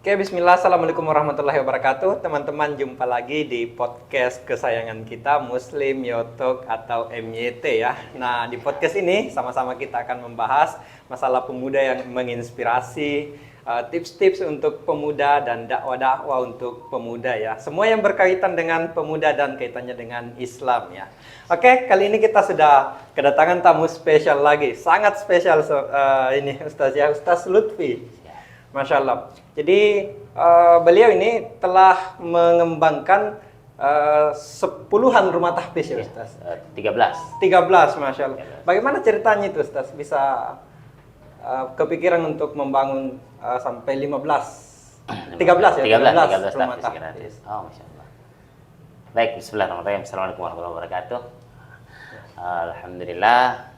Oke, bismillah, assalamualaikum warahmatullahi wabarakatuh. Teman-teman, jumpa lagi di podcast kesayangan kita, Muslim Yotok atau MYT ya. Nah, di podcast ini sama-sama kita akan membahas masalah pemuda yang menginspirasi, tips-tips untuk pemuda dan dakwah-dakwah untuk pemuda ya. Semua yang berkaitan dengan pemuda dan kaitannya dengan Islam ya. Oke, kali ini kita sudah kedatangan tamu spesial lagi. Sangat spesial ini Ustaz ya, Ustaz Lutfi. Masya Allah. Jadi beliau ini telah mengembangkan sepuluhan rumah tahfiz ya Ustaz? 13. 13, Masya Allah. Bagaimana ceritanya itu Ustaz? Bisa kepikiran untuk membangun sampai 15? 13 ya? 13 rumah tahfiz tahfiz. Oh, Masya Allah. Baik, bismillahirrahmanirrahim. Assalamualaikum warahmatullahi wabarakatuh. Alhamdulillah.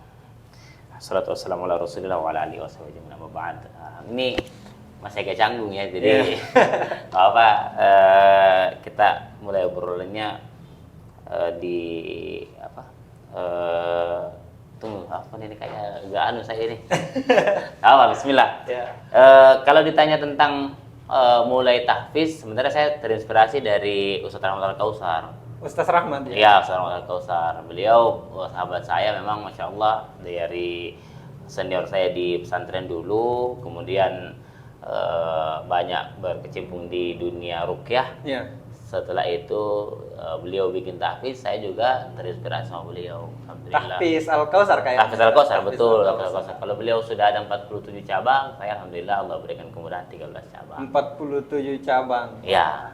Assalatu wassalamu ala rasulillah wa ala alihi wa sahbihi wa ba'd. Ini masih agak canggung ya, jadi kita mulai obrolannya di tunggu apa ini kayak gak anu saya ini. Bismillah. Kalau ditanya tentang mulai tahfiz, sebenarnya saya terinspirasi dari Ustaz Rahmat Al-Kausar. Ustaz Rahmat ya? Ya, Ustaz Rahmat Al-Kausar. Beliau sahabat saya, memang Masya Allah, dari senior saya di pesantren dulu, kemudian banyak berkecimpung di dunia ruqyah. Iya. Setelah itu beliau bikin tahfiz, saya juga terinspirasi sama beliau. Alhamdulillah. Tahfiz Al-Kausar kayak? Tahfiz Al-Kausar, betul. Al-Kausar. Al-Kausar. Kalau beliau sudah ada 47 cabang, saya alhamdulillah Allah berikan kemudahan 13 cabang. 47 cabang. Ya,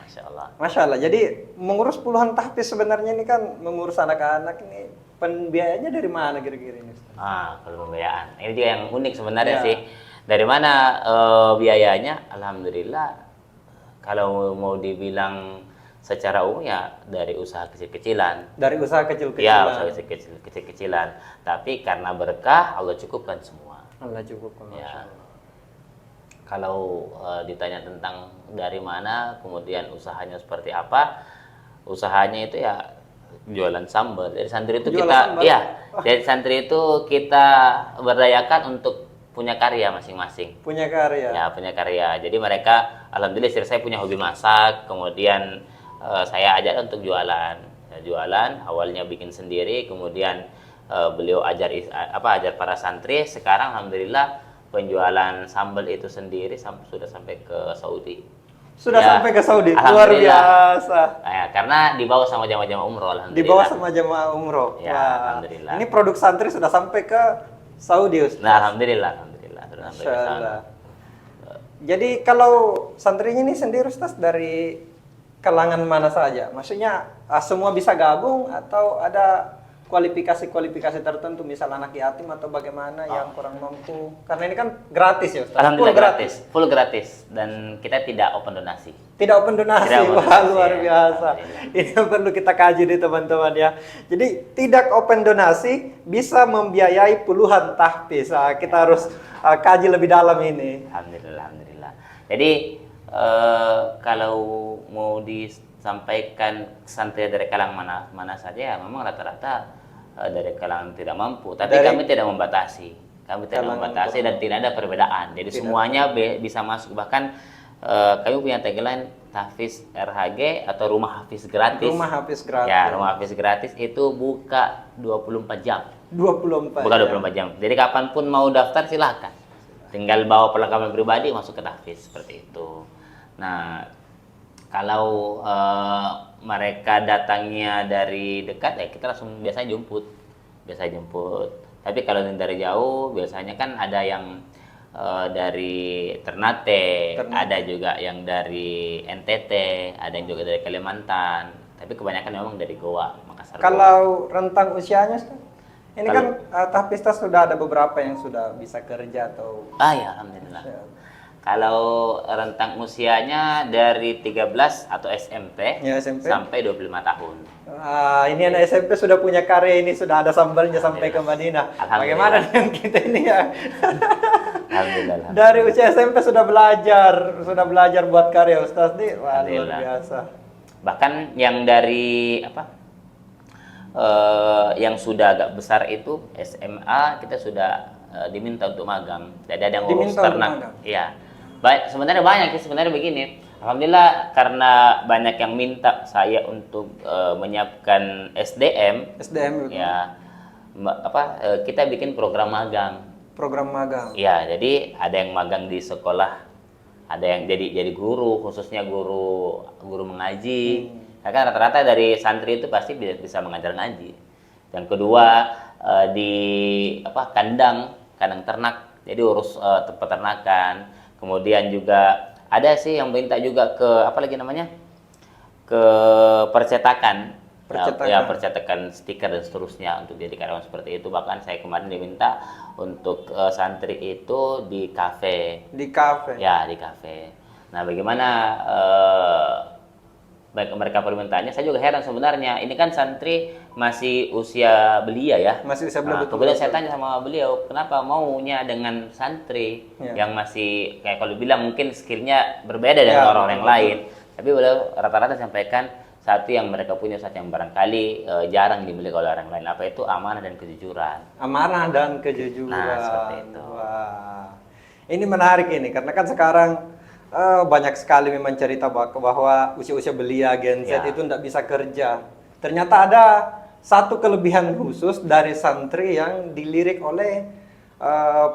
Masya Allah. Masya Allah. Jadi mengurus puluhan tahfiz sebenarnya ini kan mengurus anak-anak ini, pembiayanya dari mana kira-kira ini Ustaz? Kalau pembiayaan. Ini juga yang unik sebenarnya Ya. sih. Dari mana biayanya? Alhamdulillah, kalau mau dibilang secara umum ya dari usaha kecil-kecilan. Dari usaha kecil-kecilan. Ya, usaha kecil-kecilan. Tapi karena berkah, Allah cukupkan semua. Allah cukup. Ya. Kalau ditanya tentang dari mana, kemudian usahanya seperti apa, usahanya itu ya jualan sambal. Dari santri itu Jualan sambal? dari santri itu kita berdayakan untuk punya karya masing-masing. Punya karya. Ya, punya karya. Jadi mereka, alhamdulillah istri saya punya hobi masak, kemudian saya ajak untuk jualan. Ya, jualan, awalnya bikin sendiri, kemudian beliau ajar para santri. Sekarang alhamdulillah penjualan sambal itu sendiri sudah sampai ke Saudi. Sudah Ya, sampai ke Saudi. Luar biasa. Nah, karena dibawa sama jamaah-jamaah umroh, alhamdulillah. Dibawa sama jemaah umroh. Ya, Wah. alhamdulillah. Ini produk santri sudah sampai ke Saudi Ustaz. Nah, alhamdulillah sudah sampai ke sana. Masyaallah. Jadi kalau santrinya ini sendiri Ustaz dari kalangan mana saja? Maksudnya semua bisa gabung atau ada kualifikasi tertentu, misal anak yatim atau bagaimana yang kurang mampu? Karena ini kan gratis ya Ustaz. Alhamdulillah full gratis dan kita tidak open donasi. Tidak open donasi. Tidak open Wah, donasi, luar ya. biasa. Ini yang perlu kita kaji nih teman-teman ya. Jadi tidak open donasi bisa membiayai puluhan tahfiz. Nah, kita harus kaji lebih dalam ini. Alhamdulillah. Jadi kalau mau disampaikan santri dari kalangan mana saja, ya memang rata-rata dari kalangan tidak mampu. Tapi kami tidak membatasi. Kami tidak membatasi dan tidak ada perbedaan. Jadi semuanya bisa masuk. Bahkan kami punya tagline tahfiz RHG atau rumah hafiz gratis. Rumah hafiz gratis. Ya, rumah hafiz gratis itu buka 24 jam. 24. Buka 24 jam. Jadi kapanpun mau daftar silahkan. Tinggal bawa perlengkapan pribadi masuk ke tahfiz seperti itu. Nah, kalau mereka datangnya dari dekat ya kita langsung biasanya jemput. Tapi kalau dari jauh biasanya kan ada yang dari Ternate, ada juga yang dari NTT, ada yang juga dari Kalimantan. Tapi kebanyakan memang dari Goa, Makassar. Kalau rentang usianya Ustaz? Ini kan tahfiz sudah ada beberapa yang sudah bisa kerja atau ya, alhamdulillah. Kalau rentang usianya dari 13 atau SMP, ya, SMP sampai 25 tahun. Ini anak SMP sudah punya karya, ini sudah ada sambalnya sampai ke Madinah. Bagaimana dengan kita ini ya? Alhamdulillah. Dari usia SMP sudah belajar buat karya Ustaz nih. Wah, luar biasa. Bahkan yang dari yang sudah agak besar itu SMA kita sudah diminta untuk magang. Jadi ada yang ngurus ternak. Iya. Sebenarnya banyak sih, sebenarnya begini. Alhamdulillah karena banyak yang minta saya untuk menyiapkan SDM, SDM itu. ya kita bikin program magang. Program magang. Ya, jadi ada yang magang di sekolah, ada yang jadi guru, khususnya guru mengaji. Karena rata-rata dari santri itu pasti bisa mengajar ngaji. Yang kedua di kandang ternak, jadi urus peternakan. Kemudian juga ada sih yang minta juga ke ke percetakan. Ya, percetakan stiker dan seterusnya untuk jadi karyawan seperti itu. Bahkan saya kemarin diminta untuk santri itu di kafe. Di kafe. Ya, di kafe. Nah, bagaimana baik mereka permintaannya, saya juga heran sebenarnya. Ini kan santri masih usia belia ya. Masih usia belia. Kemudian saya tanya sama beliau, kenapa maunya dengan santri yang masih kayak kalau bilang mungkin skillnya berbeda dengan orang yang lain. Tapi beliau rata-rata sampaikan satu yang mereka punya, satu yang barangkali jarang dimiliki oleh orang lain. Apa itu? Amanah dan kejujuran. Amanah dan kejujuran. Nah, seperti itu. Wah. Ini menarik ini, karena kan sekarang banyak sekali memang cerita bahwa usia-usia belia Gen Z itu tidak bisa kerja. Ternyata ada satu kelebihan khusus dari santri yang dilirik oleh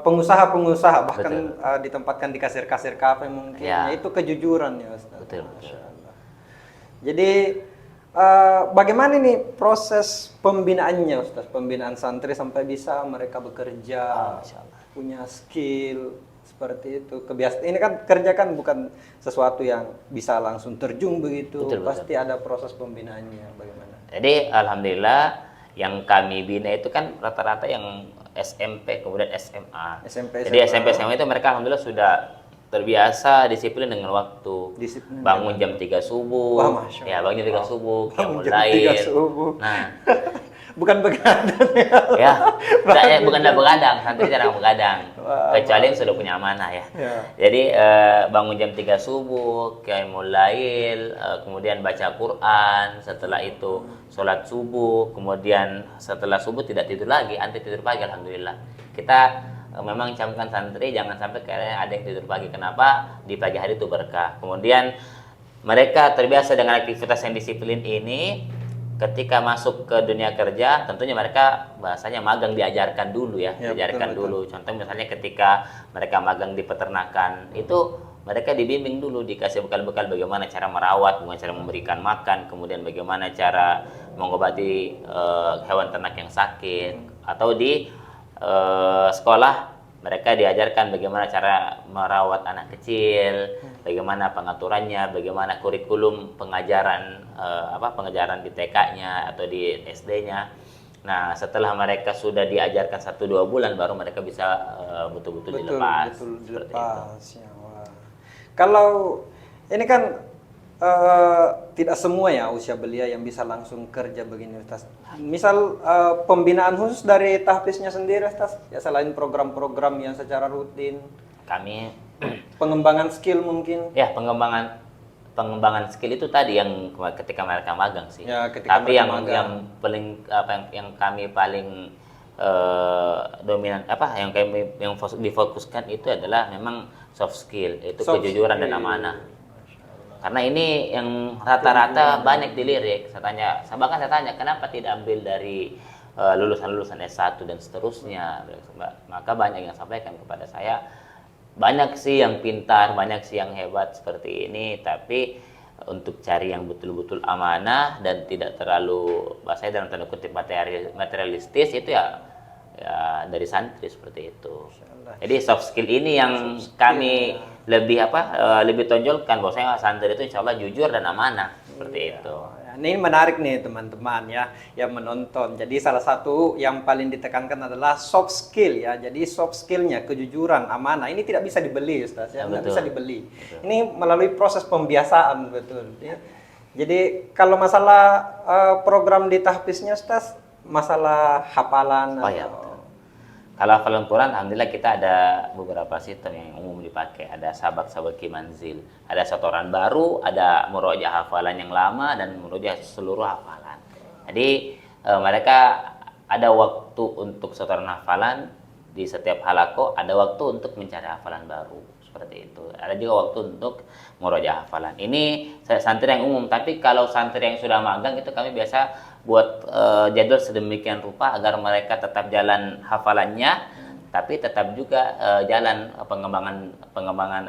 pengusaha-pengusaha, bahkan ditempatkan di kasir-kasir kafe mungkin. Yaitu kejujuran ya Ustaz. Betul. Jadi bagaimana nih proses pembinaannya Ustaz? Pembinaan santri sampai bisa mereka bekerja, punya skill seperti itu. Kebiasaan ini kan kerja kan bukan sesuatu yang bisa langsung terjun begitu. Pasti ada proses pembinaannya bagaimana? Jadi alhamdulillah yang kami bina itu kan rata-rata yang SMP kemudian SMA. Jadi SMP SMA itu mereka alhamdulillah sudah terbiasa disiplin dengan waktu. Bangun jam 3 subuh. Wah, Masya Allah. Ya, bangun jam 3 subuh, bangun jam 3 subuh. Nah, bukan begadang ya. Bukan begadang, santri jarang begadang. Kecuali yang sudah punya amanah ya. Jadi bangun jam 3 subuh, qiyamul lail, kemudian baca Quran, setelah itu sholat subuh, kemudian setelah subuh tidak tidur lagi, anti tidur pagi alhamdulillah. Kita memang camkan santri jangan sampai kayak ada yang tidur pagi. Kenapa? Di pagi hari itu berkah. Kemudian mereka terbiasa dengan aktivitas yang disiplin ini. Ketika masuk ke dunia kerja, tentunya mereka bahasanya magang diajarkan dulu ya, diajarkan dulu. Contoh misalnya ketika mereka magang di peternakan, itu mereka dibimbing dulu, dikasih bekal-bekal bagaimana cara merawat, bagaimana cara memberikan makan, kemudian bagaimana cara mengobati hewan ternak yang sakit. Atau di sekolah mereka diajarkan bagaimana cara merawat anak kecil, bagaimana pengaturannya, bagaimana kurikulum pengajaran pengajaran di TK-nya atau di SD-nya. Nah, setelah mereka sudah diajarkan 1-2 bulan baru mereka bisa betul-betul dilepas. Ya, kalau ini kan tidak semua ya usia belia yang bisa langsung kerja begini Ustaz. Misal pembinaan khusus dari tahfiznya sendiri Ustaz, ya selain program-program yang secara rutin, kami pengembangan skill mungkin. Ya, pengembangan skill itu tadi yang ketika mereka magang sih. Ya, tapi yang paling yang kami paling dominan yang difokuskan itu adalah memang soft skill, itu kejujuran dan amanah. Karena ini yang rata-rata banyak dilirik. Saya tanya kenapa tidak ambil dari lulusan-lulusan S1 dan seterusnya. Maka banyak yang sampaikan kepada saya, banyak sih yang pintar, banyak sih yang hebat seperti ini, tapi untuk cari yang betul-betul amanah dan tidak terlalu bahasanya dalam tanda kutip materialistis itu ya dari santri seperti itu. Jadi soft skill ini yang kami lebih tonjolkan, bahwasanya santri itu insya Allah jujur dan amanah seperti itu. Ini menarik nih teman-teman ya yang menonton. Jadi salah satu yang paling ditekankan adalah soft skill ya. Jadi soft skillnya kejujuran, amanah ini tidak bisa dibeli Ustaz ya, tidak bisa dibeli. Ini melalui proses pembiasaan betul. Ya. Jadi kalau masalah program di tahfiznya Ustaz, masalah hafalan. Kalau hafalan Quran, alhamdulillah kita ada beberapa sistem yang umum dipakai. Ada sabak manzil, ada setoran baru, ada murojaah hafalan yang lama dan murojaah seluruh hafalan. Jadi mereka ada waktu untuk setoran hafalan di setiap halaqah, ada waktu untuk mencari hafalan baru seperti itu. Ada juga waktu untuk murojaah hafalan. Ini santri yang umum, tapi kalau santri yang sudah magang itu kami biasa buat jadwal sedemikian rupa agar mereka tetap jalan hafalannya, tapi tetap juga jalan pengembangan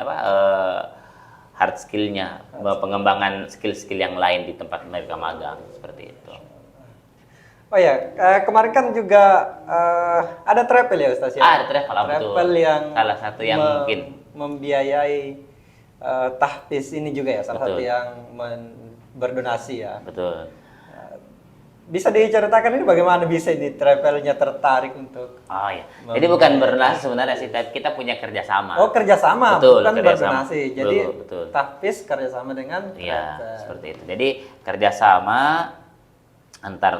hard skillnya, pengembangan skill-skill yang lain di tempat mereka magang seperti itu. Oh ya, kemarin kan juga ada travel ya Ustaz ya? Ada travel, betul. Yang salah satu yang mungkin membiayai tahfiz ini juga ya, salah betul. satu yang berdonasi ya. Betul. Bisa diceritakan ini bagaimana bisa ini travelnya tertarik untuk? Oh ya, jadi bukan berdonasi sebenarnya sih, kita punya kerjasama. Oh, kerjasama, betul, bukan kerjasama. berdonasi. Jadi betul. tahfiz kerjasama dengan Iya, travel. seperti itu. Jadi kerjasama antar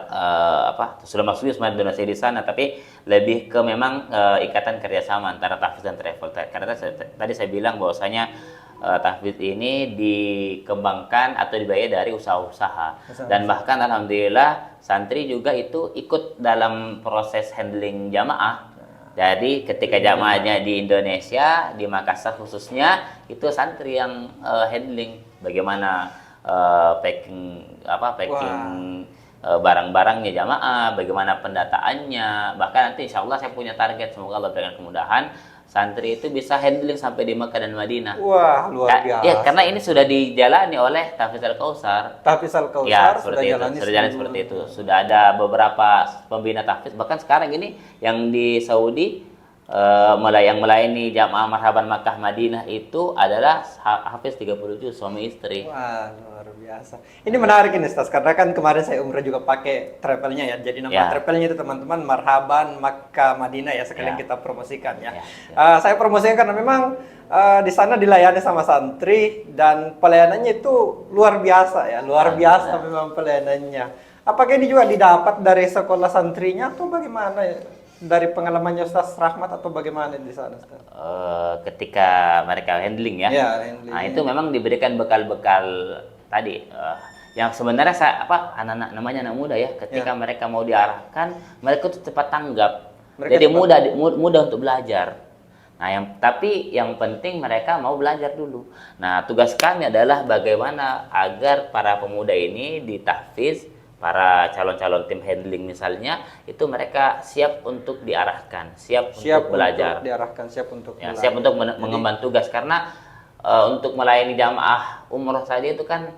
sudah maksudnya sebenarnya donasi di sana, tapi lebih ke memang ikatan kerjasama antara tahfiz dan travel. Karena tadi saya bilang bahwasanya tahfiz ini dikembangkan atau dibiayai dari usaha-usaha, dan bahkan alhamdulillah santri juga itu ikut dalam proses handling jamaah. Jadi ketika jamaahnya di Indonesia, di Makassar khususnya, itu santri yang handling bagaimana packing barang-barangnya jamaah, bagaimana pendataannya. Bahkan nanti insya Allah saya punya target, semoga Allah berikan kemudahan, santri itu bisa handling sampai di Mekah dan Madinah. Wah, luar biasa. Ya, karena ini sudah dijalani oleh Tahfiz Al-Kausar. Tahfiz Al-Kausar Ya, sudah jalan seperti itu. Sudah ada beberapa pembina tahfiz. Bahkan sekarang ini yang di Saudi yang melayani jamaah Marhaban Makkah Madinah itu adalah hafiz 30 juz, suami istri. Wah, luar biasa. Ini menarik ini Ustaz, karena kan kemarin saya umrah juga pakai travelnya ya. Jadi nama travelnya itu teman-teman Marhaban Makkah Madinah ya, sekalian kita promosikan ya. Saya promosikan karena memang di sana dilayani sama santri dan pelayanannya itu luar biasa ya, luar biasa memang pelayanannya. Apakah ini juga didapat dari sekolah santrinya atau bagaimana ya? Dari pengalamannya Ustaz Rahmat atau bagaimana di sana Ustaz? Ketika mereka handling ya, handling. Nah itu memang diberikan bekal-bekal tadi yang sebenarnya anak-anak namanya anak muda ya, ketika mereka mau diarahkan mereka tuh cepat tanggap, jadi mudah untuk belajar. Nah tapi yang penting mereka mau belajar dulu. Nah tugas kami adalah bagaimana agar para pemuda ini ditahfiz, para calon-calon tim handling misalnya, itu mereka siap untuk diarahkan, siap untuk belajar, untuk diarahkan, siap untuk belajar. Siap untuk mengemban tugas. Karena untuk melayani jamaah umroh saja itu kan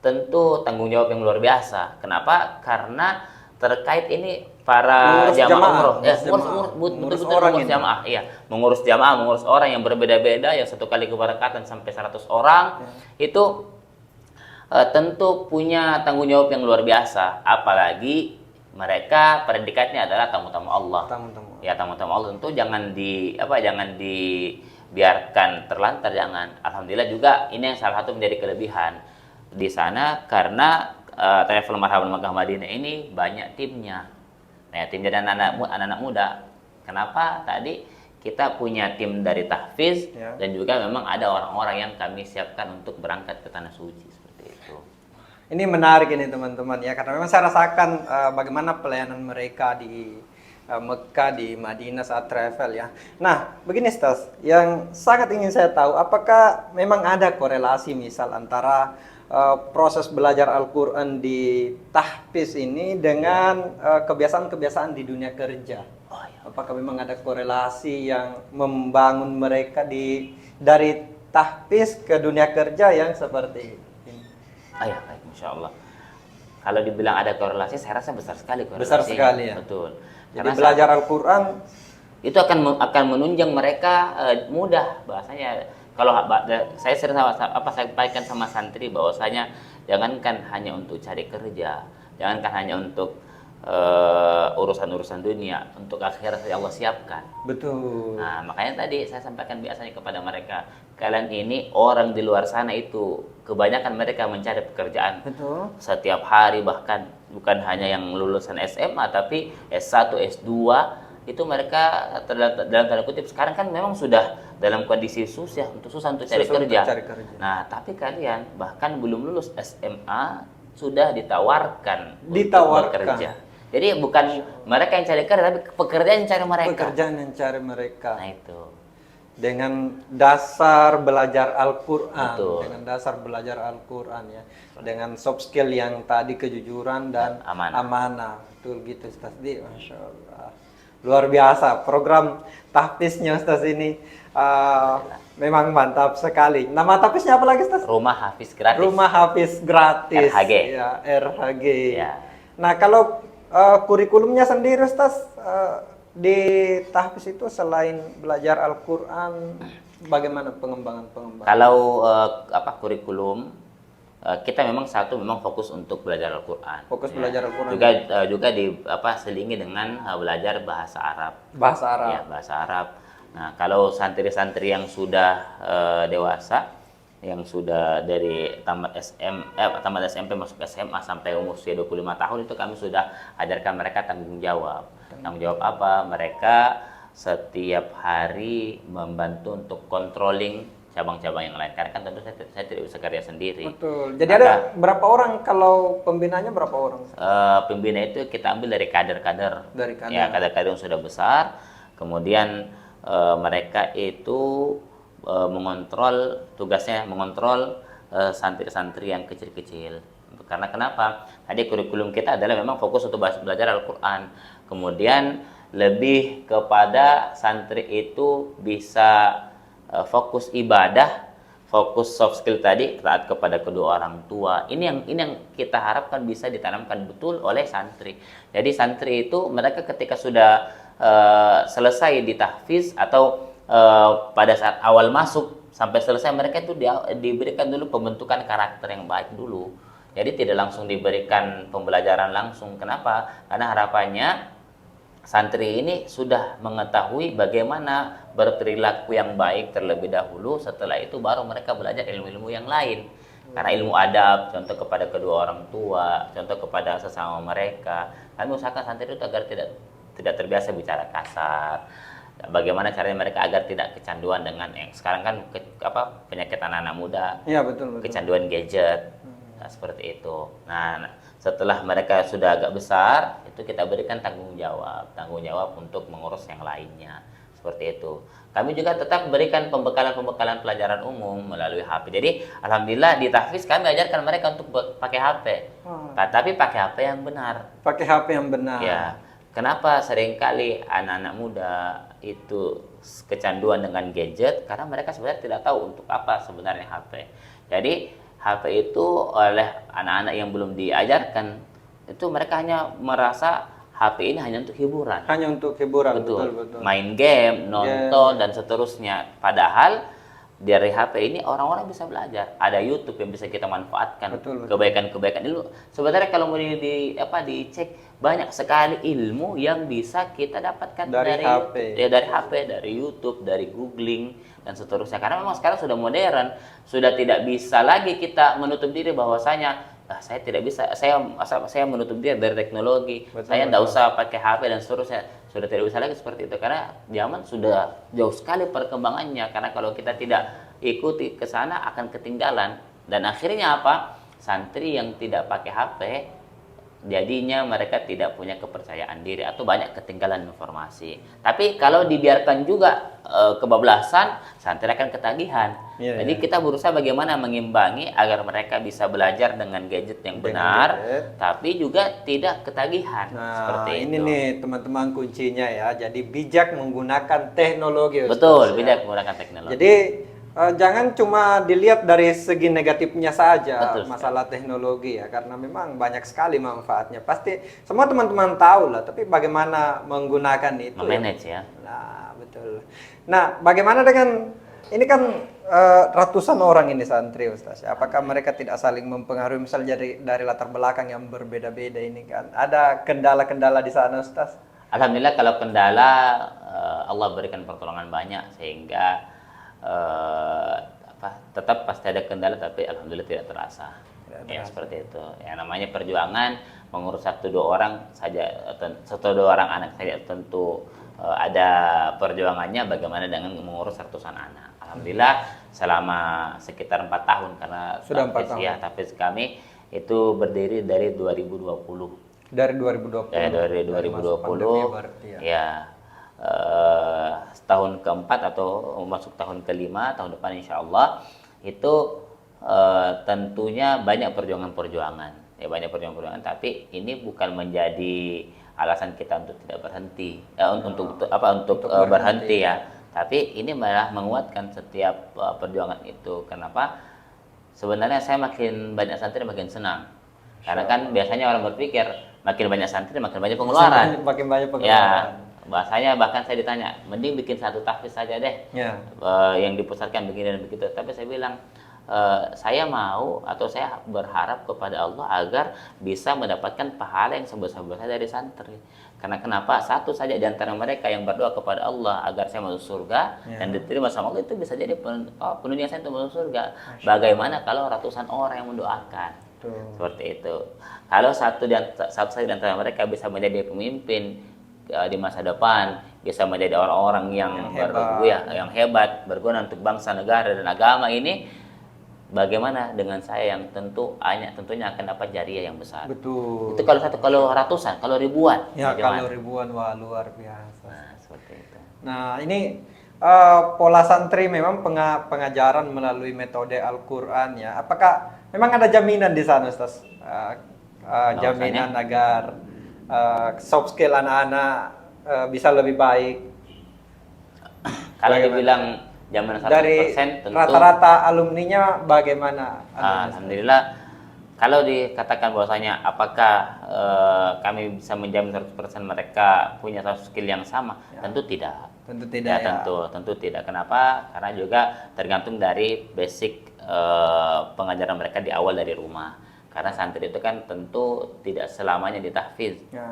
tentu tanggung jawab yang luar biasa. Kenapa? Karena terkait ini para jamaah umroh, mengurus jamaah, mengurus jamaah, mengurus orang yang berbeda-beda, yang satu kali keberangkatan sampai 100 orang, itu tentu punya tanggung jawab yang luar biasa. Apalagi mereka predikatnya adalah tamu-tamu Allah. Tamu-tamu Allah, tentu jangan dibiarkan terlantar, jangan. Alhamdulillah juga ini yang salah satu menjadi kelebihan di sana, karena Travel Marhaban Makkah Madinah ini banyak timnya. Nah, timnya dan anak-anak muda. Kenapa? Tadi kita punya tim dari tahfiz dan juga memang ada orang-orang yang kami siapkan untuk berangkat ke tanah suci. Ini menarik ini teman-teman ya, karena memang saya rasakan bagaimana pelayanan mereka di Mekah, di Madinah saat travel ya. Nah, begini Ustaz, yang sangat ingin saya tahu, apakah memang ada korelasi misal antara proses belajar Al-Quran di tahfiz ini dengan kebiasaan-kebiasaan di dunia kerja? Apakah memang ada korelasi yang membangun mereka dari tahfiz ke dunia kerja yang seperti ini? Baik, Insya Allah. Kalau dibilang ada korelasi, saya rasa besar sekali korelasi. Besar sekali ya. Betul. Jadi belajar Al-Quran itu akan menunjang mereka mudah bahasanya. Kalau saya sering saya sampaikan sama santri bahwasanya jangankan hanya untuk cari kerja, jangankan hanya untuk urusan-urusan dunia, untuk akhirat yang Allah siapkan. Betul. Nah, makanya tadi saya sampaikan biasanya kepada mereka, kalian ini orang di luar sana itu kebanyakan mereka mencari pekerjaan. Betul. Setiap hari, bahkan bukan hanya yang lulusan SMA tapi S1, S2 itu mereka dalam tanda kutip sekarang kan memang sudah dalam kondisi susah untuk cari kerja. Nah, tapi kalian bahkan belum lulus SMA sudah ditawarkan bekerja. Jadi bukan mereka yang cari kerja, tapi pekerjaan yang cari mereka. Pekerjaan yang cari mereka. Nah itu. dengan dasar belajar Al-Quran, Betul. dengan dasar belajar Al-Quran ya, dengan soft skill yang tadi kejujuran dan amanah. Betul gitu Ustaz Di, Masya Allah. Luar biasa program tahfiznya Ustaz ini, memang mantap sekali. Nama tahfiznya apa lagi Ustaz? Rumah Hafiz Gratis. Rumah Hafiz Gratis. RHG. Ya, RHG. Ya. Nah, kalau kurikulumnya sendiri Ustaz, di tahfiz itu selain belajar Al-Quran, bagaimana pengembangan? Kalau kurikulum, kita memang memang fokus untuk belajar Al-Quran. Fokus belajar Al-Quran. Juga selingi dengan belajar bahasa Arab. Bahasa Arab. Ya, bahasa Arab. Nah, kalau santri-santri yang sudah dewasa, yang sudah dari tamat SMP masuk SMA sampai umur usia 25 tahun, itu kami sudah ajarkan mereka tanggung jawab. Tanggung jawab apa? Mereka setiap hari membantu untuk controlling cabang-cabang yang lain. Karena kan tentu saya tidak bisa karya sendiri. Betul. Jadi ada berapa orang, kalau pembinanya berapa orang? Pembina itu kita ambil dari kader-kader. Dari kader. Ya, kader-kader yang sudah besar. Kemudian mereka itu tugasnya mengontrol santri-santri yang kecil-kecil. Karena kenapa? Tadi kurikulum kita adalah memang fokus untuk belajar Al-Quran. Kemudian lebih kepada santri itu bisa fokus ibadah, fokus soft skill tadi, taat kepada kedua orang tua. Ini yang kita harapkan bisa ditanamkan betul oleh santri. Jadi santri itu mereka ketika sudah selesai di tahfiz atau pada saat awal masuk sampai selesai, mereka itu diberikan dulu pembentukan karakter yang baik dulu. Jadi tidak langsung diberikan pembelajaran langsung. Kenapa? Karena harapannya santri ini sudah mengetahui bagaimana berperilaku yang baik terlebih dahulu. Setelah itu baru mereka belajar ilmu-ilmu yang lain. Karena ilmu adab, contoh kepada kedua orang tua, contoh kepada sesama mereka. Kami usahakan santri itu agar tidak terbiasa bicara kasar. Bagaimana caranya mereka agar tidak kecanduan dengan yang sekarang kan penyakit anak-anak muda. Iya, betul. Kecanduan gadget. Nah, seperti itu. Nah, setelah mereka sudah agak besar, itu kita berikan tanggung jawab untuk mengurus yang lainnya. Seperti itu. Kami juga tetap berikan pembekalan pelajaran umum melalui HP. Jadi, alhamdulillah di tahfiz kami ajarkan mereka untuk pakai HP. Tapi pakai HP yang benar. Pakai HP yang benar. Ya. Kenapa seringkali anak-anak muda itu kecanduan dengan gadget? Karena mereka sebenarnya tidak tahu untuk apa sebenarnya HP. Jadi HP itu oleh anak-anak yang belum diajarkan, itu mereka hanya merasa HP ini hanya untuk hiburan. Hanya untuk hiburan, betul. Betul. Main game, nonton, dan seterusnya. Padahal dari HP ini orang-orang bisa belajar. Ada YouTube yang bisa kita manfaatkan. Kebaikan-kebaikan itu. Sebenarnya kalau mau dicek, banyak sekali ilmu yang bisa kita dapatkan dari HP. Dari HP, dari YouTube, dari googling, dan seterusnya. Karena memang sekarang sudah modern, sudah tidak bisa lagi kita menutup diri bahwasanya saya tidak bisa, saya menutup diri dari teknologi, saya tidak usah pakai HP dan seterusnya. Sudah tidak bisa lagi seperti itu karena zaman sudah jauh sekali perkembangannya. Karena kalau kita tidak ikuti ke sana akan ketinggalan, dan akhirnya apa? Santri yang tidak pakai HP jadinya mereka tidak punya kepercayaan diri atau banyak ketinggalan informasi. Tapi kalau dibiarkan juga kebablasan, santri akan ketagihan. Jadi kita berusaha bagaimana mengimbangi agar mereka bisa belajar dengan gadget yang benar, tapi juga tidak ketagihan. Seperti ini itu. nih teman-teman kuncinya ya. Jadi bijak menggunakan teknologi. Betul, bijak menggunakan teknologi. Jadi jangan cuma dilihat dari segi negatifnya saja. Betul, masalah teknologi ya, karena memang banyak sekali manfaatnya. Pasti semua teman-teman tahu lah, tapi bagaimana menggunakan itu? Memanage ya. Nah, betul. Nah, bagaimana dengan ini kan ratusan orang ini santri Ustaz. Apakah mereka tidak saling mempengaruhi, misalnya dari latar belakang yang berbeda-beda ini kan? Ada kendala-kendala di sana Ustaz? Alhamdulillah kalau kendala Allah berikan pertolongan banyak sehingga tetap pasti ada kendala, tapi alhamdulillah tidak terasa. Ya seperti itu. Ya namanya perjuangan, mengurus satu dua orang anak saja tentu ada perjuangannya. Bagaimana dengan mengurus ratusan anak? Alhamdulillah selama sekitar 4 tahun, karena sudah 4 tahun. Ya, tahfiz kami itu berdiri dari 2020. Dari 2020. Dari 2020. Ya. tahun keempat atau masuk tahun kelima tahun depan insya Allah itu tentunya banyak perjuangan-perjuangan ya, banyak perjuangan-perjuangan, tapi ini bukan menjadi alasan kita untuk tidak berhenti untuk berhenti ya, tapi ini malah menguatkan setiap perjuangan itu. Kenapa? Sebenarnya saya makin banyak santri makin senang, karena kan biasanya orang berpikir makin banyak santri makin banyak pengeluaran. Makin banyak Ya, pengeluaran. bahasanya bahkan saya ditanya, mending bikin satu tahfiz saja deh, Ya. yang dipusatkan begini dan begitu. Tapi saya bilang, saya mau atau saya berharap kepada Allah agar bisa mendapatkan pahala yang sebesar-besar dari santri. Karena kenapa? Satu saja di antara mereka yang berdoa kepada Allah agar saya masuk surga dan diterima sama Allah, itu bisa jadi penunjang saya untuk masuk surga. Bagaimana kalau ratusan orang yang mendoakan? Seperti itu. Kalau satu saja di antara mereka bisa menjadi pemimpin di masa depan, bisa menjadi orang-orang yang hebat, berguna untuk bangsa, negara dan agama ini, bagaimana dengan saya yang tentunya akan dapat jariah yang besar. Betul. Itu kalau ratusan, kalau ribuan. Ya, bagaimana? kalau ribuan, wah luar biasa. Nah, seperti itu. Nah, ini pola santri memang pengajaran melalui metode Al-Quran ya. Apakah memang ada jaminan di sana, Ustaz? Jaminan agar soft skill anak-anak bisa lebih baik? Kalau dibilang jaminan 100% Dari tentu rata-rata alumninya bagaimana? Alhamdulillah, kalau dikatakan bahwasanya apakah kami bisa menjamin 100% mereka punya soft skill yang sama? Ya. Tentu tidak. Tentu tidak ya. Tentu tidak. Kenapa? Karena juga tergantung dari basic pengajaran mereka di awal dari rumah. Karena santri itu kan tentu tidak selamanya ditahfiz. Ya.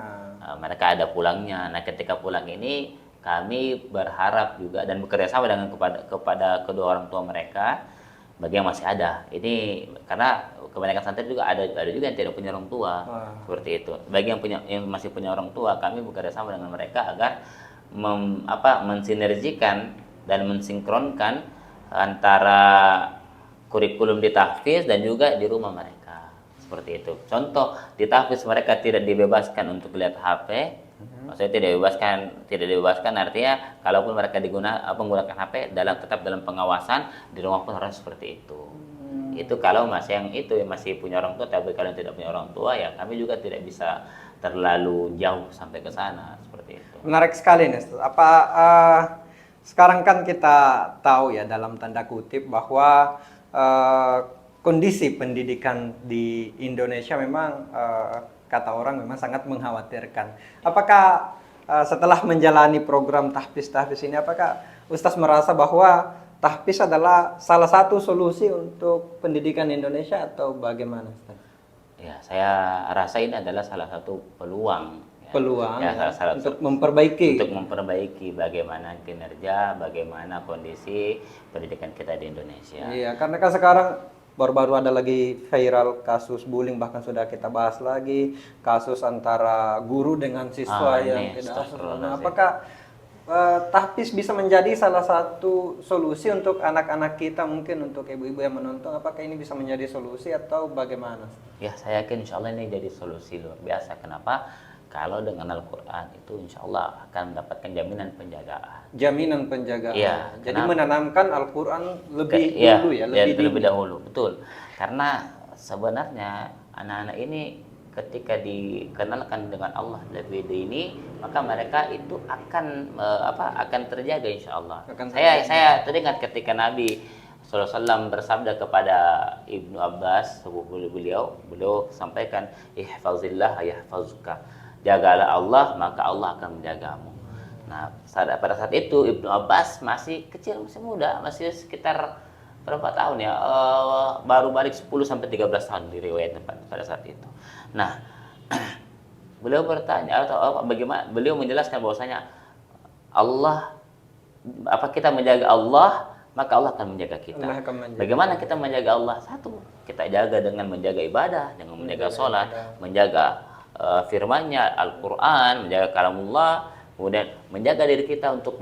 Mereka ada pulangnya. Nah, ketika pulang ini kami berharap juga dan bekerja sama dengan kepada kedua orang tua mereka bagi yang masih ada. Ini karena kebanyakan santri juga ada juga yang tidak punya orang tua. Seperti itu. Bagi yang masih punya orang tua, kami bekerja sama dengan mereka agar mensinergikan dan mensinkronkan antara kurikulum di tahfiz dan juga di rumah mereka. Seperti itu. Contoh, di tahfiz mereka tidak dibebaskan untuk lihat HP. Maksudnya tidak dibebaskan artinya kalaupun mereka menggunakan HP tetap dalam pengawasan, di rumah pun harus seperti itu. Itu kalau masih punya orang tua, tapi kalau tidak punya orang tua ya kami juga tidak bisa terlalu jauh sampai ke sana, seperti itu. Menarik sekali nih. Sekarang kan kita tahu ya dalam tanda kutip bahwa kondisi pendidikan di Indonesia memang kata orang memang sangat mengkhawatirkan. Apakah setelah menjalani program tahfiz ini, apakah Ustaz merasa bahwa tahfiz adalah salah satu solusi untuk pendidikan Indonesia atau bagaimana, Ustaz? Ya, saya rasa ini adalah salah satu peluang. Untuk memperbaiki bagaimana kinerja, bagaimana kondisi pendidikan kita di Indonesia. Iya, karena kan sekarang baru-baru ada lagi viral kasus bullying, bahkan sudah kita bahas lagi kasus antara guru dengan siswa yang tidak sempurna. Apakah tahfiz bisa menjadi salah satu solusi untuk anak-anak kita, mungkin untuk ibu-ibu yang menonton? Apakah ini bisa menjadi solusi atau bagaimana? Ya, saya yakin insya Allah ini jadi solusi luar biasa. Kenapa? Kalau dengan Al-Quran itu insya Allah akan mendapatkan jaminan penjagaan. Jaminan penjagaan. Ya, jadi menanamkan Al-Quran lebih dahulu, betul. Karena sebenarnya anak-anak ini ketika dikenalkan dengan Allah lebih dini, maka mereka itu akan terjaga insya Allah. Saya teringat ketika Nabi SAW bersabda kepada Ibnu Abbas, sepupu beliau sampaikan, ihfazillah yahfazuka. Jagalah Allah, maka Allah akan menjagamu. Nah, pada saat itu Ibnu Abbas masih kecil, masih muda, masih sekitar berapa tahun ya? Baru balik 10 sampai 13 tahun di riwayat pada saat itu. Nah, beliau bertanya bagaimana? Beliau menjelaskan bahwasanya kita menjaga Allah, maka Allah akan menjaga kita. Bagaimana kita menjaga Allah? Satu, kita jaga dengan menjaga ibadah, dengan menjaga sholat, menjaga firman-Nya Al-Quran, menjaga kalamullah, kemudian menjaga diri kita untuk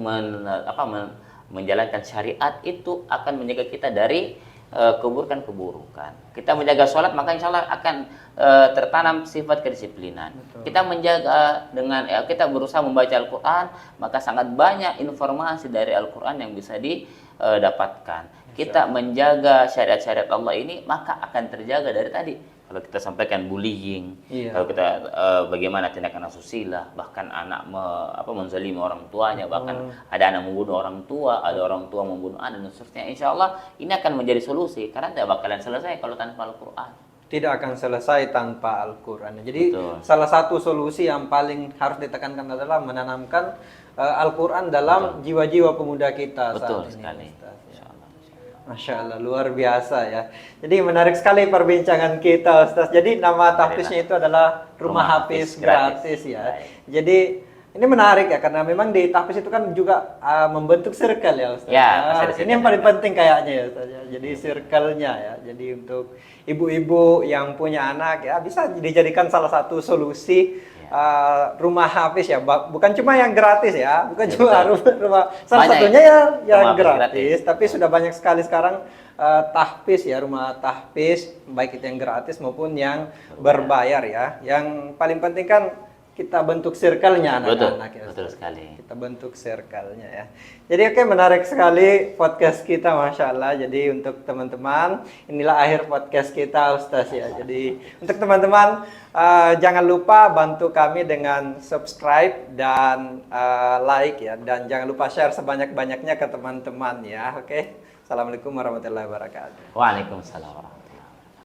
menjalankan syariat, itu akan menjaga kita dari kuburkan keburukan. Kita menjaga sholat, maka insya Allah akan tertanam sifat kedisiplinan. Betul. Kita menjaga dengan kita berusaha membaca Al-Quran, maka sangat banyak informasi dari Al-Quran yang bisa didapatkan. Kita menjaga syariat-syariat Allah ini, maka akan terjaga dari tadi. Kalau kita sampaikan bullying, Iya. kalau kita bagaimana tindakan asusila, bahkan anak menzalimi orang tuanya, bahkan ada anak membunuh orang tua, ada orang tua membunuh anak dan seterusnya. Insya Allah ini akan menjadi solusi karena tidak bakalan selesai kalau tanpa Al-Quran. Tidak akan selesai tanpa Al-Quran. Jadi Betul. salah satu solusi yang paling harus ditekankan adalah menanamkan Al-Quran dalam jiwa-jiwa pemuda kita Betul saat ini. sekali. Ustaz. Insya Allah, insya Allah. Masya Allah, luar biasa ya. Jadi menarik sekali perbincangan kita, Ustaz. Jadi nama tahfiznya itu adalah Rumah Hafiz Gratis ya. Baik. Jadi ini menarik ya, karena memang di tahfiz itu kan juga membentuk circle ya, Ustaz. Ya, pasti ada ini yang paling penting kayaknya ya, Ustaz. Ya. Jadi circle-nya ya. Jadi untuk ibu-ibu yang punya anak ya bisa dijadikan salah satu solusi rumah hafiz ya, bukan cuma yang gratis ya, bukan cuma rumah salah Banyak satunya ya yang rumah hafiz gratis, gratis. tapi sudah banyak sekali sekarang tahfiz ya, rumah tahfiz baik itu yang gratis maupun yang berbayar ya. Yang paling penting kan kita bentuk circle-nya anak-anak ya. Betul sekali. Kita bentuk circle-nya ya. Jadi oke, menarik sekali podcast kita, Masya Allah. Jadi untuk teman-teman, inilah akhir podcast kita, Ustaz ya. Jadi untuk teman-teman, jangan lupa bantu kami dengan subscribe dan like ya. Dan jangan lupa share sebanyak-banyaknya ke teman-teman ya. Oke. Assalamualaikum warahmatullahi wabarakatuh. Waalaikumsalam warahmatullahi wabarakatuh.